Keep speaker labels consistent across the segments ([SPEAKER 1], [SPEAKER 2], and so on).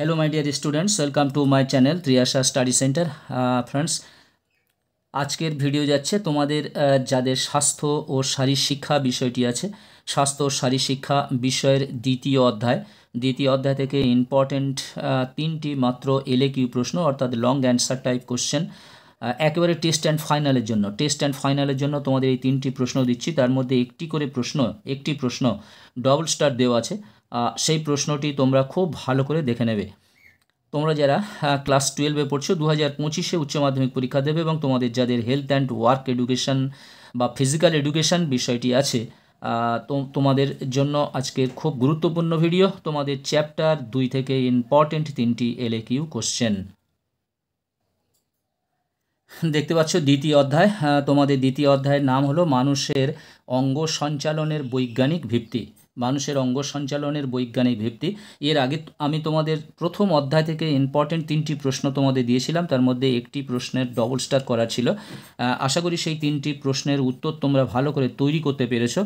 [SPEAKER 1] Hello my dear students, welcome to my channel Triyasha Study Center. Friends, আজকের video যাচ্ছে তোমাদের যাদের স্বাস্থ্য ও শারীর শিক্ষা বিষয়টি আছে, স্বাস্থ্য ও শারীর শিক্ষা বিষয়ের দ্বিতীয় অধ্যায় থেকে ইম্পর্টেন্ট তিনটি মাত্র এলএকিউ প্রশ্ন অর্থাৎ লং অ্যান্সার টাইপ কোশ্চেন একেবারে টেস্ট অ্যান্ড ফাইনালের জন্য তোমাদের এই তিনটি প্রশ্ন দিচ্ছি। তার মধ্যে একটি প্রশ্ন ডবল স্টার দেওয়া আছে, সেই প্রশ্নটি তোমরা খুব ভালো করে দেখে নেবে। তোমরা যারা ক্লাস 12-এ পড়ছো 2025-এ উচ্চ মাধ্যমিক পরীক্ষা দেবে এবং তোমাদের যাদের হেলথ অ্যান্ড ওয়ার্ক এডুকেশন বা ফিজিক্যাল এডুকেশন বিষয়টি আছে, তোমাদের জন্য আজকের খুব গুরুত্বপূর্ণ ভিডিও। তোমাদের চ্যাপ্টার 2 থেকে ইম্পর্টেন্ট তিনটি এলএকিউ কোশ্চেন দেখতে পাচ্ছ। দ্বিতীয় অধ্যায়, তোমাদের দ্বিতীয় অধ্যায়ের নাম হলো মানুষের অঙ্গ সঞ্চালনের বৈজ্ঞানিক ভিত্তি। এর আগে আমি তোমাদের প্রথম অধ্যায় থেকে ইম্পর্টেন্ট তিনটি প্রশ্ন তোমাদের দিয়েছিলাম, তার মধ্যে একটি প্রশ্নের ডবল স্টার করা ছিল। আশা করি সেই তিনটি প্রশ্নের উত্তর তোমরা ভালো করে তৈরি করতে পেরেছো।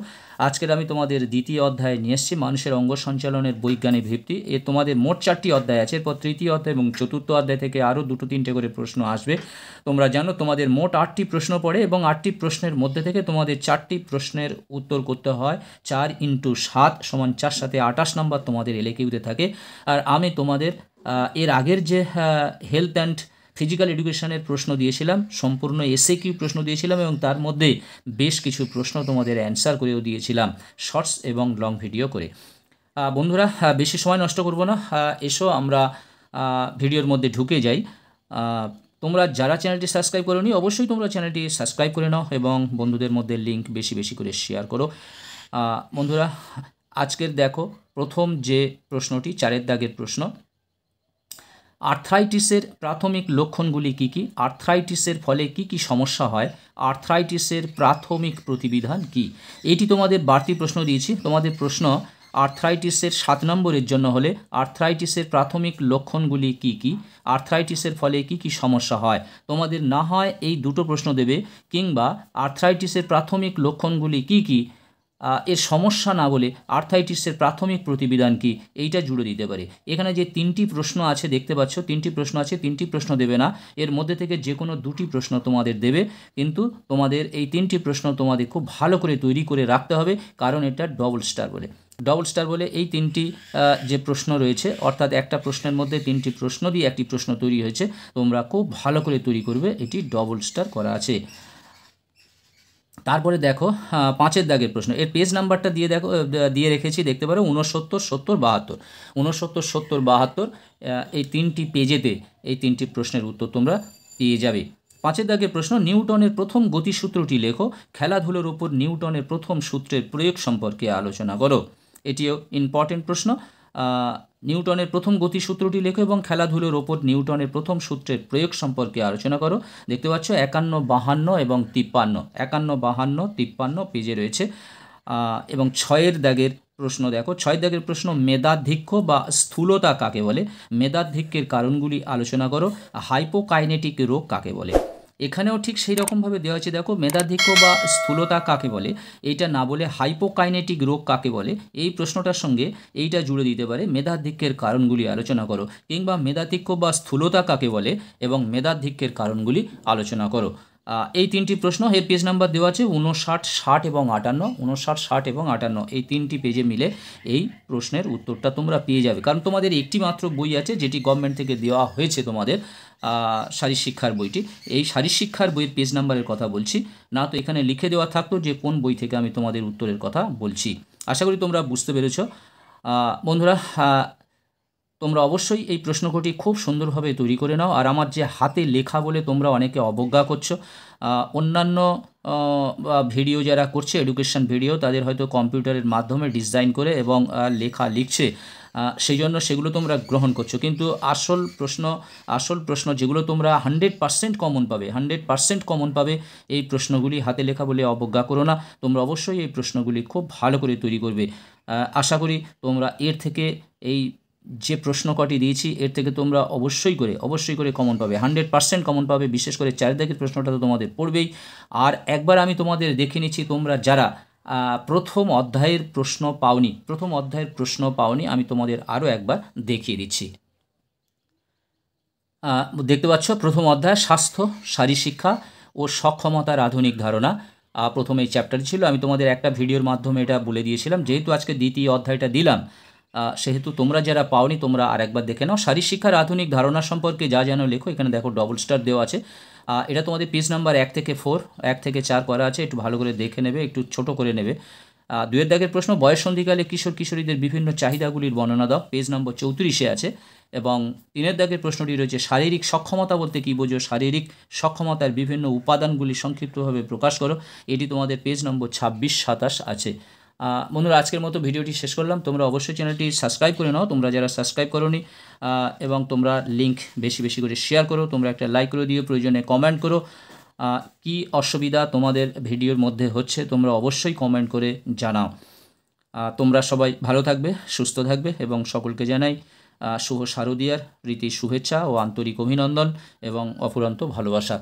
[SPEAKER 1] আজকের আমি তোমাদের দ্বিতীয় অধ্যায়ে নিয়ে এসেছি মানুষের অঙ্গ সঞ্চালনের বৈজ্ঞানিক ভিত্তি। তোমাদের মোট 4টি অধ্যায় আছে, এরপর তৃতীয় অধ্যায় এবং চতুর্থ অধ্যায় থেকে আরও 2-3টে করে প্রশ্ন আসবে। তোমরা জানো তোমাদের মোট 8টি প্রশ্ন পড়ে এবং 8টি প্রশ্নের মধ্যে থেকে তোমাদের 4টি প্রশ্নের উত্তর করতে হয়। 4 × 7 = 4, সাথে 28 নম্বর তোমাদের এলএকিউতে থাকে। আর আমি তোমাদের এর আগের যে হেলথ অ্যান্ড ফিজিক্যাল এডুকেশনের প্রশ্ন দিয়েছিলাম, সম্পূর্ণ এসএকিউ প্রশ্ন দিয়েছিলাম এবং তার মধ্যে বেশ কিছু প্রশ্ন তোমাদের অ্যান্সার করেও দিয়েছিলাম শর্টস এবং লং ভিডিও করে। বন্ধুরা, বেশি সময় নষ্ট করব না, এসো আমরা ভিডিওর মধ্যে ঢুকে যাই। তোমরা যারা চ্যানেলটি সাবস্ক্রাইব করোনি অবশ্যই তোমরা চ্যানেলটি সাবস্ক্রাইব করে নাও এবং বন্ধুদের মধ্যে লিঙ্ক বেশি বেশি করে শেয়ার করো। বন্ধুরা, আজকের দেখো প্রথম যে প্রশ্নটি 4 দাগের প্রশ্ন, আর্থ্রাইটিসের প্রাথমিক লক্ষণগুলি কী কী? আর্থ্রাইটিসের ফলে কি কি সমস্যা হয়? আর্থ্রাইটিসের প্রাথমিক প্রতিবিধান কি? এটি তোমাদের বাড়তি প্রশ্ন দিয়েছি। তোমাদের প্রশ্ন আর্থ্রাইটিসের 7 নম্বরের জন্য হলে আর্থ্রাইটিসের প্রাথমিক লক্ষণগুলি কি কি, আর্থ্রাইটিসের ফলে কি কি সমস্যা হয়। তোমাদের না হয় এই দুটো প্রশ্ন দেবে, কিংবা আর্থ্রাইটিসের প্রাথমিক লক্ষণগুলি কি কি এর সমস্যা না বলে আর্থ্রাইটিসের প্রাথমিক প্রতিবিধান কি, এইটা জুড়ে দিতে পারে। এখানে যে 3টি প্রশ্ন আছে দেখতে পাচ্ছ, 3টি প্রশ্ন আছে, 3টি প্রশ্ন দেবে না, এর মধ্যে থেকে যে কোনো 2টি প্রশ্ন তোমাদের দেবে। কিন্তু তোমাদের এই 3টি প্রশ্ন তোমাদের খুব ভালো করে তৈরি করে রাখতে হবে, কারণ এটা ডবল স্টার বলে এই 3টি যে প্রশ্ন রয়েছে, অর্থাৎ একটা প্রশ্নের মধ্যে 3টি প্রশ্ন দিয়ে একটি প্রশ্ন তৈরি হয়েছে, তোমরা খুব ভালো করে তৈরি করবে, এটি ডবল স্টার করা আছে। তারপরে দেখো 5 দাগের প্রশ্ন, এর পেজ নাম্বারটা দিয়ে রেখেছি, দেখতে পারো 69, 70, 72। 69, 70, 72 এই 3টি পেজেতে এই 3টি প্রশ্নের উত্তর তোমরা পেয়ে যাবে। 5 দাগের প্রশ্ন, নিউটনের প্রথম গতিসূত্রটি লেখো, খেলাধুলোর উপর নিউটনের প্রথম সূত্রের প্রয়োগ সম্পর্কে আলোচনা করো। এটিও ইম্পর্টেন্ট প্রশ্ন। নিউটনের প্রথম গতিসূত্রটি লেখো এবং খেলাধুলোর ওপর নিউটনের প্রথম সূত্রের প্রয়োগ সম্পর্কে আলোচনা করো। দেখতে পাচ্ছ 51, 52 এবং 53, 51, 52, 53 পেজে রয়েছে। এবং 6 দাগের প্রশ্ন দেখো, 6 দাগের প্রশ্ন, মেধাধিক্য বা স্থূলতা কাকে বলে? মেধাধিক্যের কারণগুলি আলোচনা করো। হাইপোকাইনেটিক রোগ কাকে বলে? এখানেও ঠিক সেই রকমভাবে দেওয়া হয়েছে। দেখো, মেধাধিক্য বা স্থূলতা কাকে বলে এইটা না বলে হাইপোকাইনেটিক রোগ কাকে বলে, এই প্রশ্নটার সঙ্গে এইটা জুড়ে দিতে পারে, মেধাধিক্যের কারণগুলি আলোচনা করো, কিংবা মেধাধিক্য বা স্থূলতা কাকে বলে এবং মেধাধিক্যের কারণগুলি আলোচনা করো। এই 3টি প্রশ্ন এর পেজ নাম্বার দেওয়া আছে 59, 60 এবং 58। 59, 60 এবং 58 এই 3টি পেজে মিলে এই প্রশ্নের উত্তরটা তোমরা পেয়ে যাবে, কারণ তোমাদের একটি মাত্র বই আছে যেটি গভর্নমেন্ট থেকে দেওয়া হয়েছে, তোমাদের শারীর শিক্ষার বইটি। এই শারীর শিক্ষার বইয়ের পেজ নাম্বারের কথা বলছি না, তো এখানে লিখে দেওয়া থাকতো যে কোন বই থেকে আমি তোমাদের উত্তরের কথা বলছি। আশা করি তোমরা বুঝতে পেরেছ। বন্ধুরা, তোমরা অবশ্যই এই প্রশ্নকটি খুব সুন্দরভাবে তৈরি করে নাও। আর আমার যে হাতে লেখা বলে তোমরা অনেকে অবজ্ঞা করছো, অন্যান্য ভিডিও যারা করছে এডুকেশন ভিডিও, তাদের হয়তো কম্পিউটারের মাধ্যমে ডিজাইন করে এবং লেখা লিখছে, সেই জন্য সেগুলো তোমরা গ্রহণ করছো, কিন্তু আসল প্রশ্ন যেগুলো তোমরা 100% কমন পাবে, এই প্রশ্নগুলি হাতে লেখা বলে অবজ্ঞা করো না। তোমরা অবশ্যই এই প্রশ্নগুলি খুব ভালো করে তৈরি করবে। আশা করি তোমরা এর থেকে এই যে প্রশ্ন কটি দিয়েছি এর থেকে তোমরা অবশ্যই করে কমন পাবে, 100% কমন পাবে। বিশেষ করে 4 দাগের প্রশ্নটা তো তোমাদের পড়বেই। আর একবার আমি তোমাদের দেখে নিচ্ছি, তোমরা যারা প্রথম অধ্যায়ের প্রশ্ন পাওনি, আমি তোমাদের আরও একবার দেখিয়ে দিচ্ছি। দেখতে পাচ্ছ প্রথম অধ্যায় স্বাস্থ্য, শারীরশিক্ষা ও সক্ষমতার আধুনিক ধারণা। প্রথম এই চ্যাপ্টারটি ছিল। আমি তোমাদের একটা ভিডিওর মাধ্যমে এটা বলে দিয়েছিলাম। যেহেতু আজকে দ্বিতীয় অধ্যায়টা দিলাম, সেহেতু তোমরা যারা পাওনি তোমরা আরেকবার দেখে নাও। শারীরশিক্ষার আধুনিক ধারণা সম্পর্কে যা জানো লেখো। এখানে দেখো ডবল স্টার দেওয়া আছে। এটা তোমাদের পেজ নাম্বার 1 থেকে 4, 1 থেকে 4 করা আছে। একটু ভালো করে দেখে নেবে, একটু ছোট করে নেবে। 2 দাগের প্রশ্ন, বয়ঃসন্ধিকালে কিশোর কিশোরীদের বিভিন্ন চাহিদাগুলির বর্ণনা দাও। পেজ নম্বর 34-এ আছে। এবং 3 দাগের প্রশ্নটি রয়েছে, শারীরিক সক্ষমতা বলতে কী বোঝো? শারীরিক সক্ষমতার বিভিন্ন উপাদানগুলি সংক্ষিপ্তভাবে প্রকাশ করো। এটি তোমাদের পেজ নম্বর 26-27 আছে। বন্ধুরা, আজকের মতো ভিডিওটি শেষ করলাম। তোমরা অবশ্যই চ্যানেলটি সাবস্ক্রাইব করে নাও, তোমরা যারা সাবস্ক্রাইব করোনি, এবং তোমরা লিঙ্ক বেশি বেশি করে শেয়ার করো। তোমরা একটা লাইক করে দিও, প্রয়োজনে কমেন্ট করো। কি অসুবিধা তোমাদের ভিডিওর মধ্যে হচ্ছে তোমরা অবশ্যই কমেন্ট করে জানাও। তোমরা সবাই ভালো থাকবে, সুস্থ থাকবে, এবং সকলকে জানাই শুভ শারদীয়ার প্রীতি শুভেচ্ছা ও আন্তরিক অভিনন্দন এবং অফুরন্ত ভালোবাসা।